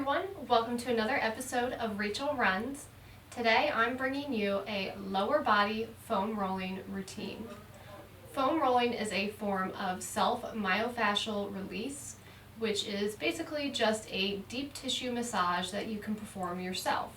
everyone, welcome to another episode of Rachel Runs. Today I'm bringing you a lower body foam rolling routine. Foam rolling is a form of self-myofascial release, which is basically just a deep tissue massage that you can perform yourself.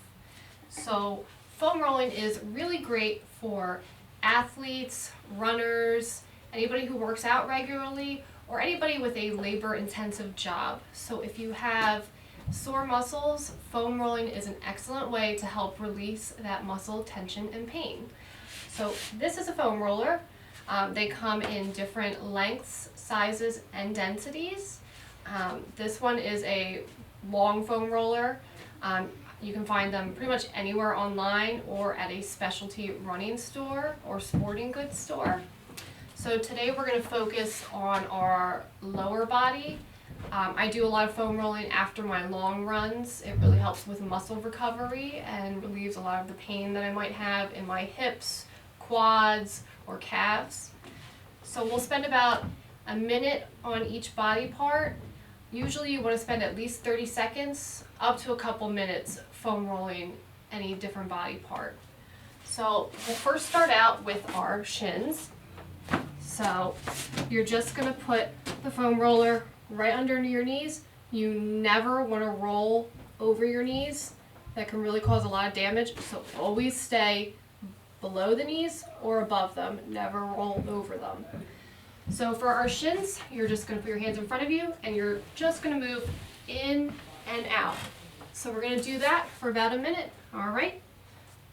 So foam rolling is really great for athletes, runners, anybody who works out regularly, or anybody with a labor-intensive job. So if you have sore muscles, foam rolling is an excellent way to help release that muscle tension and pain. So this is a foam roller. They come in different lengths, sizes, and densities. This one is a long foam roller. You can find them pretty much anywhere online or at a specialty running store or sporting goods store. So today we're going to focus on our lower body. I do a lot of foam rolling after my long runs. It really helps with muscle recovery and relieves a lot of the pain that I might have in my hips, quads, or calves. So we'll spend about a minute on each body part. Usually you want to spend at least 30 seconds up to a couple minutes foam rolling any different body part. So we'll first start out with our shins. So you're just going to put the foam roller right under your knees. You never want to roll over your knees. That can really cause a lot of damage. So always stay below the knees or above them. Never roll over them. So for our shins, you're just going to put your hands in front of you and you're just going to move in and out. So we're going to do that for about a minute. All right.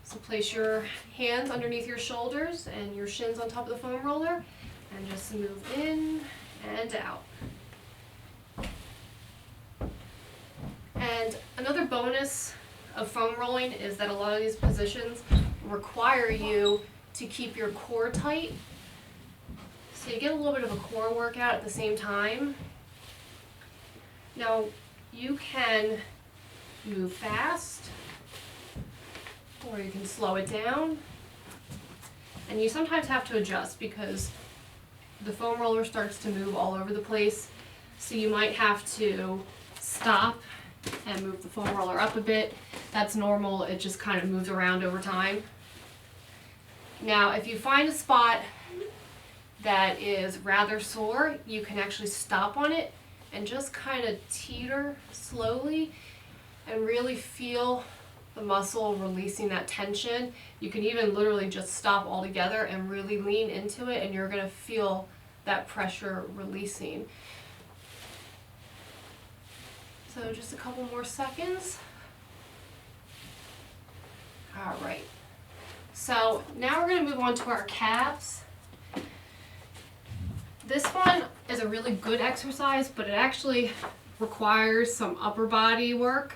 So place your hands underneath your shoulders and your shins on top of the foam roller and just move in and out. And another bonus of foam rolling is that a lot of these positions require you to keep your core tight. So you get a little bit of a core workout at the same time. Now you can move fast, or you can slow it down. And you sometimes have to adjust because the foam roller starts to move all over the place. So you might have to stop and move the foam roller up a bit. That's normal. It just kind of moves around over time. Now, if you find a spot that is rather sore, you can actually stop on it and just kind of teeter slowly and really feel the muscle releasing that tension. You can even literally just stop altogether and really lean into it, and you're going to feel that pressure releasing. So just a couple more seconds. All right. So now we're going to move on to our calves. This one is a really good exercise, but it actually requires some upper body work.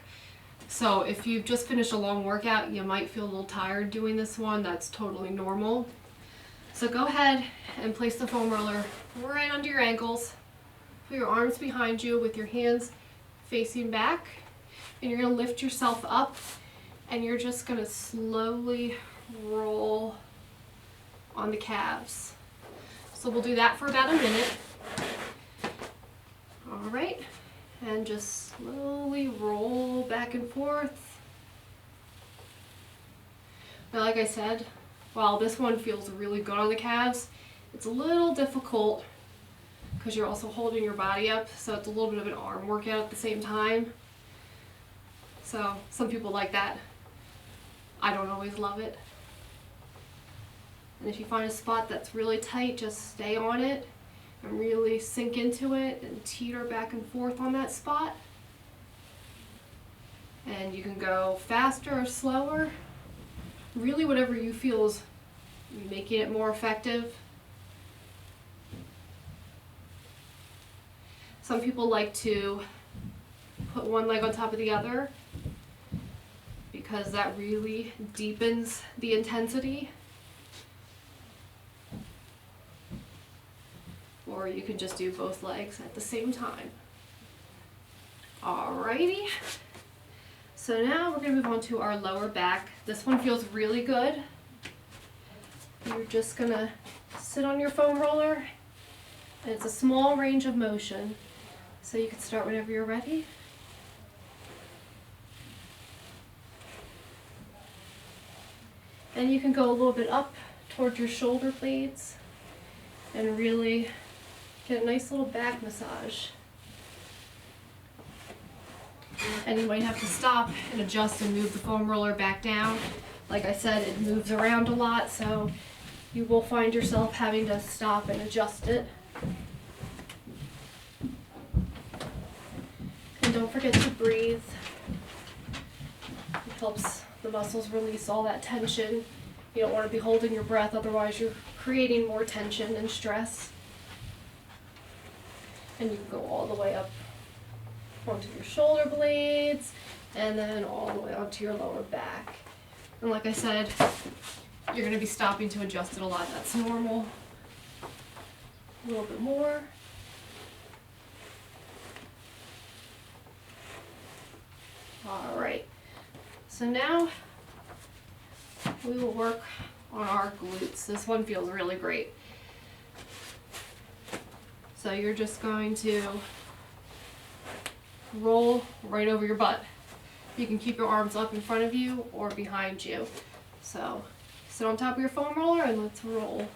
So if you've just finished a long workout, you might feel a little tired doing this one. That's totally normal. So go ahead and place the foam roller right under your ankles. Put your arms behind you with your hands facing back. And you're going to lift yourself up and you're just going to slowly roll on the calves. So we'll do that for about a minute. All right. And just slowly roll back and forth. Now, like I said, while this one feels really good on the calves, it's a little difficult because you're also holding your body up, so it's a little bit of an arm workout at the same time. So some people like that. I don't always love it. And if you find a spot that's really tight, just stay on it and really sink into it and teeter back and forth on that spot. And you can go faster or slower, really whatever you feel is making it more effective. Some people like to put one leg on top of the other because that really deepens the intensity. Or you can just do both legs at the same time. Alrighty. So now we're going to move on to our lower back. This one feels really good. You're just going to sit on your foam roller, and it's a small range of motion. So you can start whenever you're ready. Then you can go a little bit up towards your shoulder blades and really get a nice little back massage. And you might have to stop and adjust and move the foam roller back down. Like I said, it moves around a lot, so you will find yourself having to stop and adjust it. And don't forget to breathe. It helps the muscles release all that tension. You don't want to be holding your breath, otherwise you're creating more tension and stress. And you can go all the way up onto your shoulder blades and then all the way onto your lower back. And like I said, you're going to be stopping to adjust it a lot. That's normal. A little bit more. All right. So now we will work on our glutes. This one feels really great. So you're just going to roll right over your butt. You can keep your arms up in front of you or behind you. So sit on top of your foam roller and let's roll.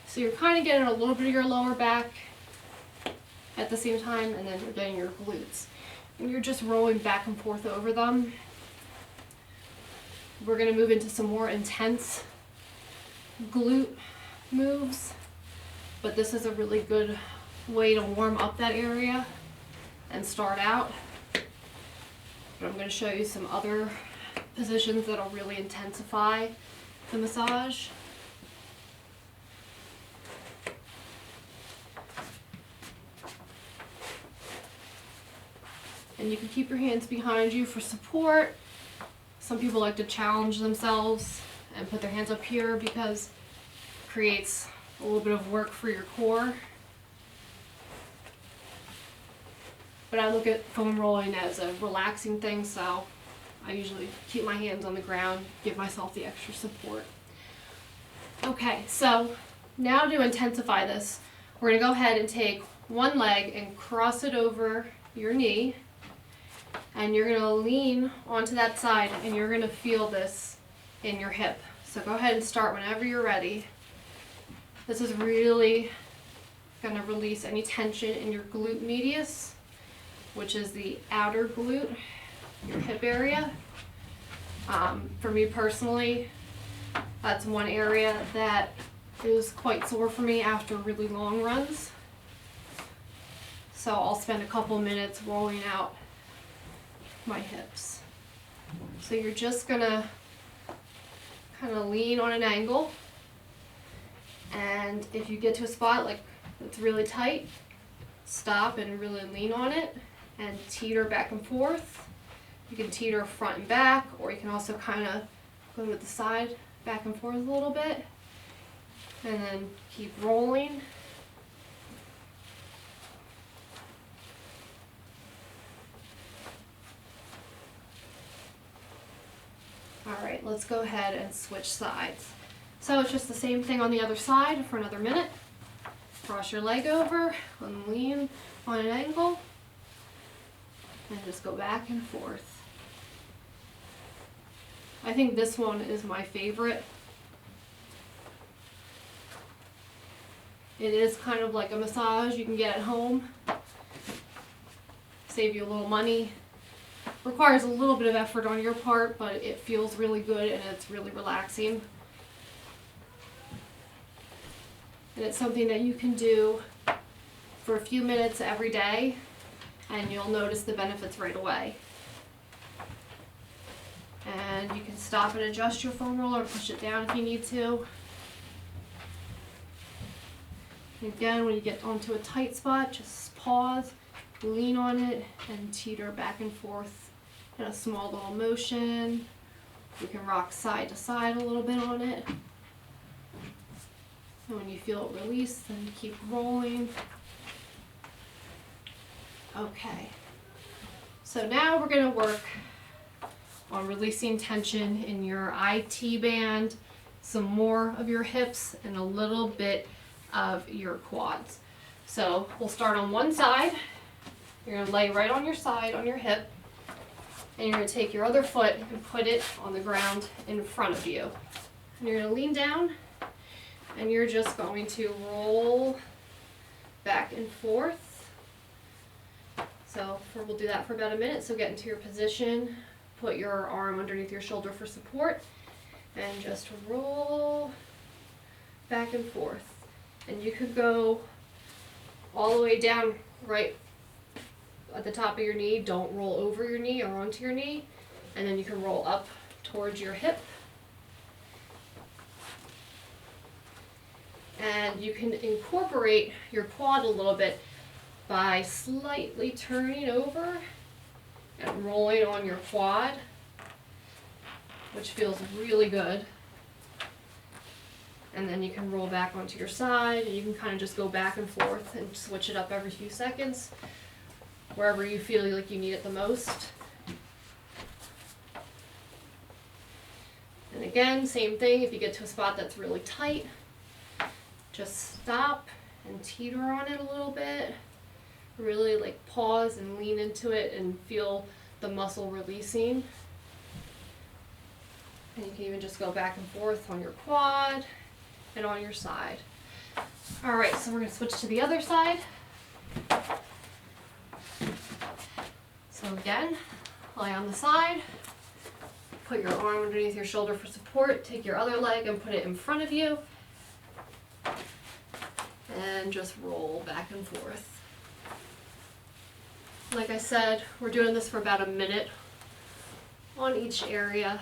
So you're kind of getting a little bit of your lower back at the same time, and then you're getting your glutes. And you're just rolling back and forth over them. We're going to move into some more intense glute moves, but this is a really good way to warm up that area and start out. But I'm going to show you some other positions that'll really intensify the massage. And you can keep your hands behind you for support. Some people like to challenge themselves and put their hands up here because it creates a little bit of work for your core. But I look at foam rolling as a relaxing thing, so I usually keep my hands on the ground, give myself the extra support. Okay, so now to intensify this, we're going to go ahead and take one leg and cross it over your knee, and you're going to lean onto that side, and you're going to feel this in your hip. So go ahead and start whenever you're ready. This is really going to release any tension in your glute medius, which is the outer glute, your hip area. For me personally, that's one area that is quite sore for me after really long runs. So I'll spend a couple minutes rolling out my hips. So you're just gonna kind of lean on an angle, and if you get to a spot like it's really tight, stop and really lean on it and teeter back and forth. You can teeter front and back, or you can also kind of go to the side, back and forth a little bit, and then keep rolling. All right, let's go ahead and switch sides. So it's just the same thing on the other side for another minute. Cross your leg over and lean on an angle, and just go back and forth. I think this one is my favorite. It is kind of like a massage you can get at home. Save you a little money. Requires a little bit of effort on your part, but it feels really good and it's really relaxing. And it's something that you can do for a few minutes every day, and you'll notice the benefits right away. And you can stop and adjust your foam roller, push it down if you need to. And again, when you get onto a tight spot, just pause, lean on it, and teeter back and forth in a small little motion. You can rock side to side a little bit on it. And when you feel it release, then you keep rolling. Okay, so now we're going to work on releasing tension in your IT band, some more of your hips, and a little bit of your quads. So we'll start on one side. You're going to lay right on your side, on your hip, And you're going to take your other foot and put it on the ground in front of you. And you're going to lean down, and you're just going to roll back and forth. So we'll do that for about a minute. So get into your position, put your arm underneath your shoulder for support, and just roll back and forth. And you could go all the way down right at the top of your knee. Don't roll over your knee or onto your knee. And then you can roll up towards your hip. And you can incorporate your quad a little bit by slightly turning over and rolling on your quad, which feels really good. And then you can roll back onto your side, and you can kind of just go back and forth and switch it up every few seconds, wherever you feel like you need it the most. And again, same thing, if you get to a spot that's really tight, just stop and teeter on it a little bit. Really like pause and lean into it and feel the muscle releasing. And you can even just go back and forth on your quad and on your side. All right, so we're going to switch to the other side. So again, lie on the side, put your arm underneath your shoulder for support, take your other leg and put it in front of you, and just roll back and forth. Like I said, we're doing this for about a minute on each area.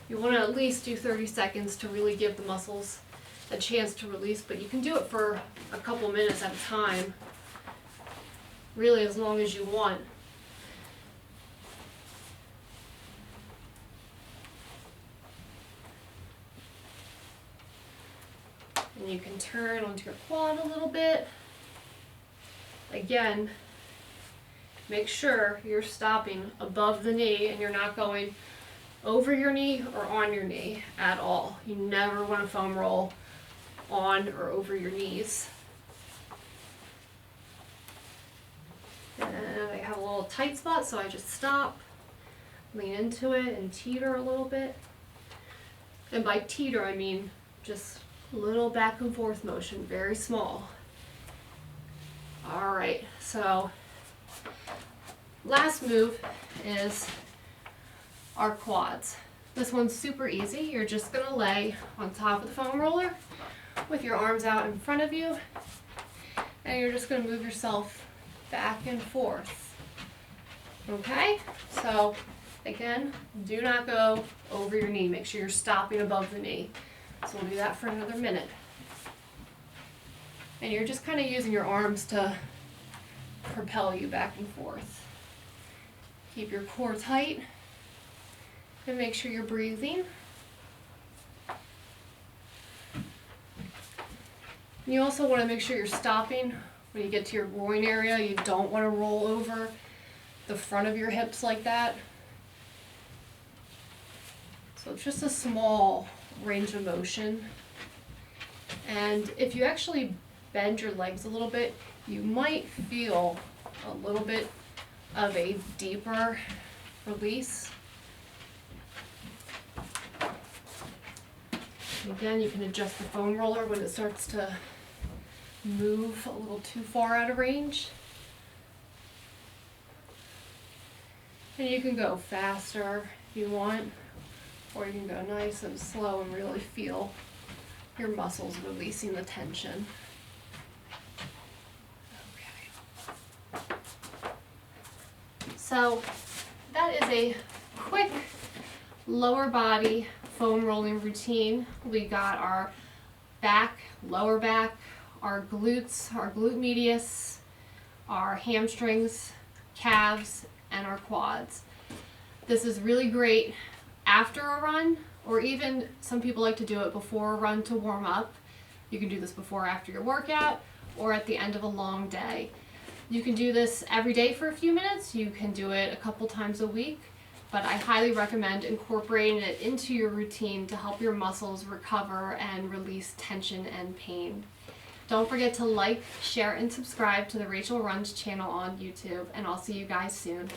You want to at least do 30 seconds to really give the muscles a chance to release, but you can do it for a couple minutes at a time, really as long as you want. And you can turn onto your quad a little bit. Again, make sure you're stopping above the knee and you're not going over your knee or on your knee at all. You never want to foam roll on or over your knees. And I have a little tight spot, so I just stop, lean into it, and teeter a little bit. And by teeter, I mean just a little back and forth motion, very small. All right, so last move is our quads. This one's super easy. You're just gonna lay on top of the foam roller with your arms out in front of you, and you're just gonna move yourself back and forth. Okay, so again, do not go over your knee. Make sure you're stopping above the knee. So we'll do that for another minute. And you're just kind of using your arms to propel you back and forth. Keep your core tight and make sure you're breathing. And you also want to make sure you're stopping when you get to your groin area. You don't want to roll over the front of your hips like that. So it's just a small range of motion. And if you actually bend your legs a little bit, you might feel a little bit of a deeper release. Again, you can adjust the foam roller when it starts to move a little too far out of range. And you can go faster if you want, or you can go nice and slow and really feel your muscles releasing the tension. Okay. So that is a quick lower body foam rolling routine. We got our back, lower back, our glutes, our glute medius, our hamstrings, calves, and our quads. This is really great after a run, or even some people like to do it before a run to warm up. You can do this before or after your workout, or at the end of a long day. You can do this every day for a few minutes. You can do it a couple times a week, but I highly recommend incorporating it into your routine to help your muscles recover and release tension and pain. Don't forget to like, share, and subscribe to the Rachel Runs channel on YouTube, and I'll see you guys soon.